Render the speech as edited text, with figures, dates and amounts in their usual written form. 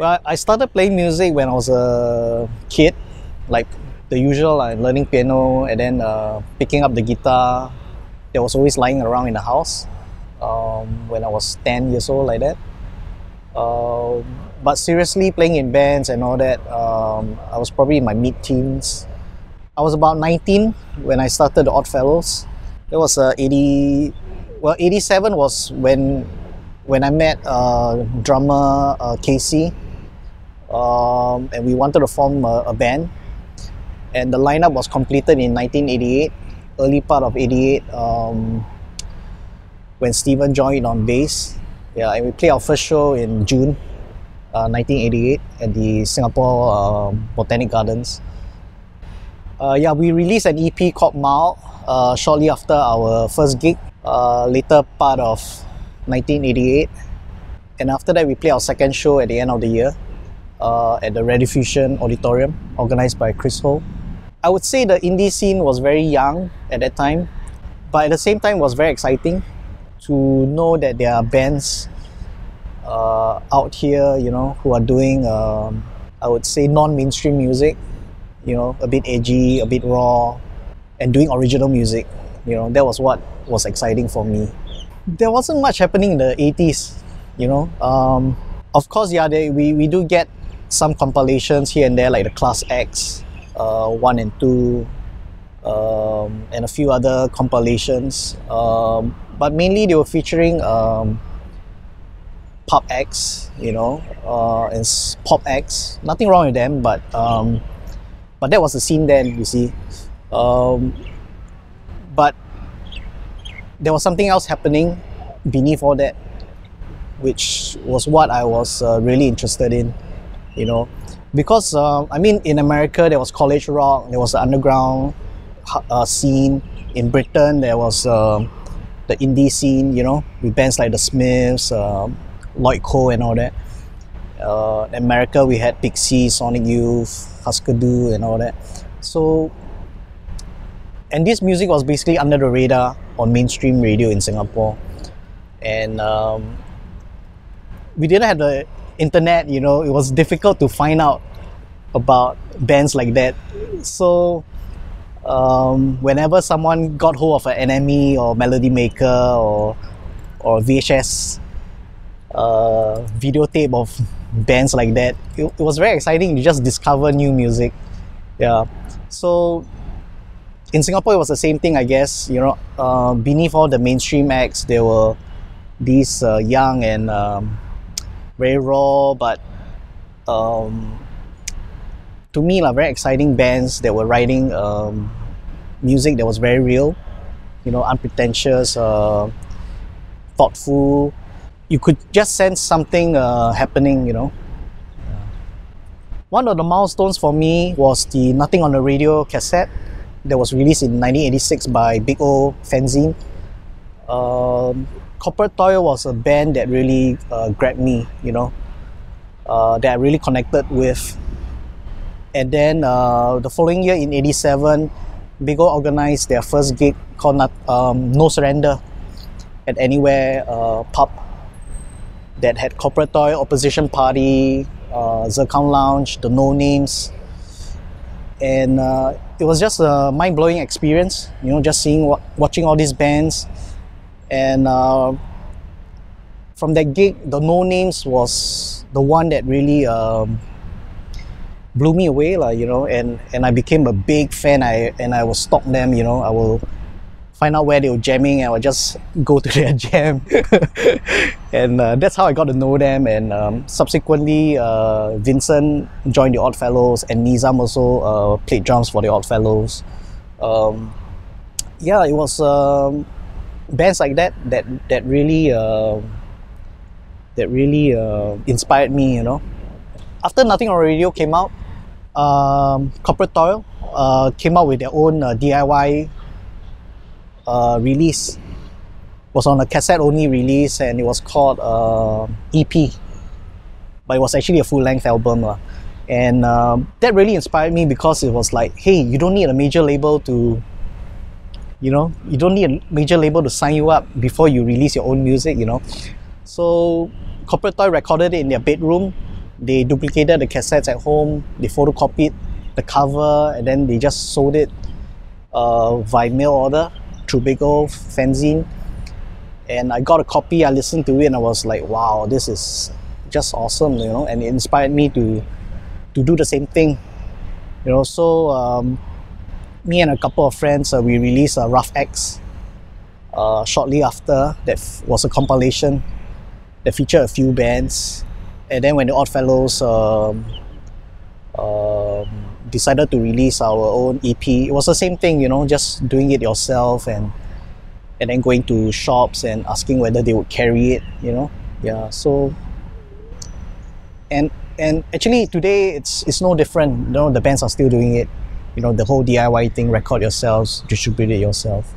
Well, I started playing music when I was a kid, like the usual, like learning piano and then picking up the guitar that was always lying around in the house when I was 10 years old, like that. But seriously, playing in bands and all that, I was probably in my mid-teens. I was about 19 when I started the Oddfellows. It was 87 was when I met drummer Casey, and we wanted to form a band. And the lineup was completed in 1988, early part of 88, when Steven joined on bass. Yeah, and we played our first show in June 1988 at the Singapore Botanic Gardens. Yeah, we released an EP called Mile shortly after our first gig, later part of 1988. And after that, we played our second show at the end of the year at the Rediffusion Auditorium, organized by Chris Ho. I would say the indie scene was very young at that time, but at the same time, it was very exciting to know that there are bands out here, you know, who are doing, I would say, non-mainstream music, you know, a bit edgy, a bit raw, and doing original music. You know, that was what was exciting for me. There wasn't much happening in the 80s, you know. Of course, yeah, we do get some compilations here and there, like the Class X 1 and 2, and a few other compilations. But mainly they were featuring Pop X, you know, and Pop X. Nothing wrong with them, but that was the scene then, you see. But there was something else happening beneath all that, which was what I was really interested in, you know. Because, I mean, in America, there was college rock, there was the underground scene. In Britain, there was the indie scene, you know, with bands like the Smiths, Lloyd Cole and all that. In America, we had Pixies, Sonic Youth, Husker Du and all that. So, and this music was basically under the radar on mainstream radio in Singapore. And we didn't have the internet, you know, it was difficult to find out about bands like that. So whenever someone got hold of an NME or Melody Maker or VHS videotape of bands like that, it was very exciting to just discover new music. Yeah. So in Singapore, it was the same thing, I guess. You know, beneath all the mainstream acts, there were these young and very raw, but to me, very exciting bands that were writing music that was very real, you know, unpretentious, thoughtful. You could just sense something happening, you know. One of the milestones for me was the Nothing on the Radio cassette that was released in 1986 by Big O Fanzine. Corporate Toil was a band that really grabbed me, you know, that I really connected with. And then the following year in 87, Big O organized their first gig called No Surrender at Anywhere pub that had Corporate Toil, Opposition Party, Zircon Lounge, the No Names. And it was just a mind-blowing experience, you know, just watching all these bands. And from that gig, the No Names was the one that really blew me away, you know, and I became a big fan. I will stalk them, you know, I will find out where they were jamming and I would just go to their jam. And that's how I got to know them. And subsequently, Vincent joined the Oddfellows and Nizam also played drums for the Oddfellows. Yeah, it was bands like that really inspired me, you know. After Nothing on Radio came out, Corporate Toil came out with their own DIY release. It was on a cassette-only release and it was called EP, but it was actually a full-length album. And that really inspired me because it was like, hey, you don't need a major label to, you know, you don't need a major label to sign you up before you release your own music, you know. So Corporate Toy recorded it in their bedroom They duplicated the cassettes at home, they photocopied the cover, and then they just sold it via mail order through big old fanzine. And I got a copy, I listened to it, and I was like, wow, this is just awesome, you know, and it inspired me to do the same thing, you know. So me and a couple of friends, we released a Rough X shortly after. That was a compilation that featured a few bands. And then when the Oddfellows decided to release our own EP, it was the same thing, you know, just doing it yourself and then going to shops and asking whether they would carry it, you know. Yeah, so and actually today it's no different, you know. The bands are still doing it, you know, the whole DIY thing, record yourselves, distribute it yourself.